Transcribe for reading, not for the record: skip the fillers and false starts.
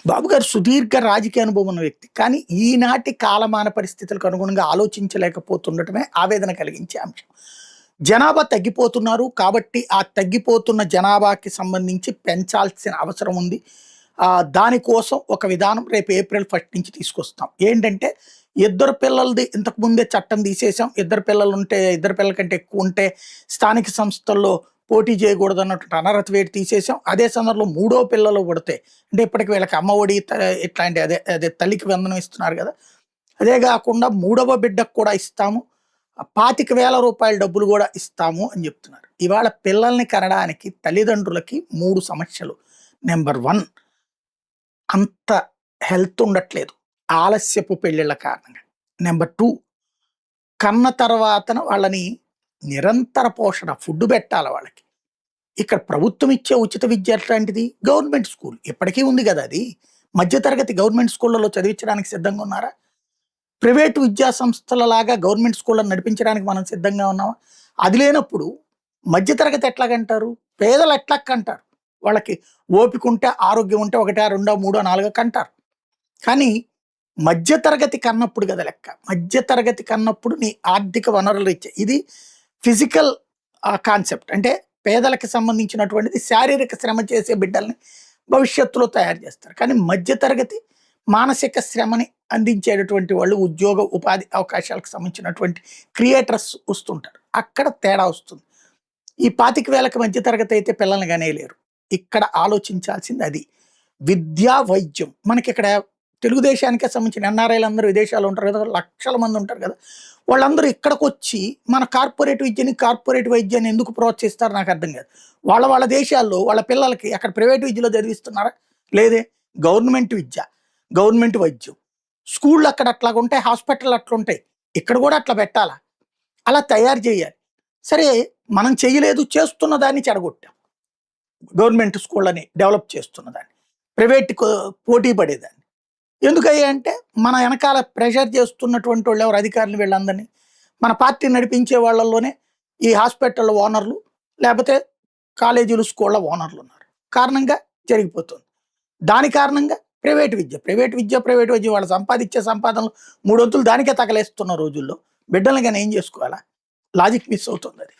బాబు గారు సుదీర్ఘ రాజకీయ అనుభవం ఉన్న వ్యక్తి. కానీ ఈనాటి కాలమాన పరిస్థితులకు అనుగుణంగా ఆలోచించలేకపోతుండటమే ఆవేదన కలిగించే అంశం. జనాభా తగ్గిపోతున్నారు కాబట్టి ఆ తగ్గిపోతున్న జనాభాకి సంబంధించి పెంచాల్సిన అవసరం ఉంది. దానికోసం ఒక విధానం రేపు ఏప్రిల్ 1 నుంచి తీసుకొస్తాం. ఏంటంటే ఇద్దరు పిల్లలది ఇంతకు ముందే చట్టం తీసేసాం. ఇద్దరు పిల్లలుంటే ఇద్దరు పిల్లల కంటే ఎక్కువ ఉంటే స్థానిక సంస్థల్లో పోటీ చేయకూడదు అన్నటువంటి అనర్హత వేటు తీసేసాం. అదే సందర్భంలో మూడో పిల్లలు పుడితే అంటే ఇప్పటికి వీళ్ళకి అమ్మ ఒడి ఇట్లాంటి అదే అదే తల్లికి వందనం ఇస్తున్నారు కదా. అదే కాకుండా మూడవ బిడ్డకు కూడా ఇస్తాము. 25,000 రూపాయల డబ్బులు కూడా ఇస్తాము అని చెప్తున్నారు. ఇవాళ పిల్లల్ని కనడానికి తల్లిదండ్రులకి 3 సమస్యలు. నెంబర్ 1 అంత హెల్త్ ఉండట్లేదు ఆలస్యపు పెళ్ళిళ్ళ కారణంగా. నెంబర్ 2 కన్న తర్వాతన వాళ్ళని నిరంతర పోషణ ఫుడ్ పెట్టాలి వాళ్ళకి. ఇక్కడ ప్రభుత్వం ఇచ్చే ఉచిత విద్య ఎట్లాంటిది? గవర్నమెంట్ స్కూల్ ఇప్పటికీ ఉంది కదా అది. మధ్యతరగతి గవర్నమెంట్ స్కూళ్ళలో చదివించడానికి సిద్ధంగా ఉన్నారా? ప్రైవేటు విద్యా సంస్థల లాగా గవర్నమెంట్ స్కూళ్ళను నడిపించడానికి మనం సిద్ధంగా ఉన్నామా? అది లేనప్పుడు మధ్యతరగతి ఎట్లాగంటారు? పేదలు ఎట్లా కంటారు? వాళ్ళకి ఓపిక ఉంటే, ఆరోగ్యం ఉంటే 1, 2, 3, 4 కంటారు. కానీ మధ్యతరగతి కన్నప్పుడు కదా లెక్క. మధ్యతరగతి కన్నప్పుడు నీ ఆర్థిక వనరులు ఇచ్చే ఇది ఫిజికల్ కాన్సెప్ట్. అంటే పేదలకు సంబంధించినటువంటిది శారీరక శ్రమ చేసే బిడ్డల్ని భవిష్యత్తులో తయారు చేస్తారు. కానీ మధ్యతరగతి మానసిక శ్రమని అందించేటటువంటి వాళ్ళు ఉద్యోగ ఉపాధి అవకాశాలకు సంబంధించినటువంటి క్రియేటర్స్ వస్తుంటారు. అక్కడ తేడా వస్తుంది. ఈ 25,000కి మధ్యతరగతి అయితే పిల్లల్ని కనేయలేరు. ఇక్కడ ఆలోచించాల్సింది అది. విద్యా వైద్యం మనకి ఇక్కడ తెలుగుదేశానికే సంబంధించిన ఎన్ఆర్ఐలు అందరూ విదేశాలు ఉంటారు కదా, లక్షల మంది ఉంటారు కదా. వాళ్ళందరూ ఇక్కడికి వచ్చి మన కార్పొరేట్ విద్యని కార్పొరేట్ వైద్యాన్ని ఎందుకు ప్రోత్సహిస్తారు నాకు అర్థం కాదు. వాళ్ళ దేశాల్లో వాళ్ళ పిల్లలకి అక్కడ ప్రైవేట్ విద్యలో చదివిస్తున్నారా? లేదే. గవర్నమెంట్ విద్య, గవర్నమెంట్ వైద్యం, స్కూళ్ళు అక్కడ అట్లాగా ఉంటాయి, హాస్పిటల్ అట్లా ఉంటాయి. ఇక్కడ కూడా అట్లా పెట్టాలా? అలా తయారు చేయాలి. సరే మనం చేయలేదు, చేస్తున్న దాన్ని చెడగొట్టాం. గవర్నమెంట్ స్కూళ్ళని డెవలప్ చేస్తున్న దాన్ని, ప్రైవేట్ పోటీ పడేదాన్ని ఎందుకయ్యా అంటే మన వెనకాల ప్రెషర్ చేస్తున్నటువంటి వాళ్ళు ఎవరు? అధికారులు. వీళ్ళందరినీ మన పార్టీ నడిపించే వాళ్ళల్లోనే ఈ హాస్పిటల్ ఓనర్లు లేకపోతే కాలేజీలు స్కూళ్ళ ఓనర్లు ఉన్నారు. కారణంగా జరిగిపోతుంది. దాని కారణంగా ప్రైవేట్ విద్య వాళ్ళు సంపాదించే సంపాదనలు 3 వంతులు దానికే తగలేస్తున్న రోజుల్లో బిడ్డల్ని కానీ ఏం చేసుకోవాలా? లాజిక్ మిస్ అవుతుంది అది.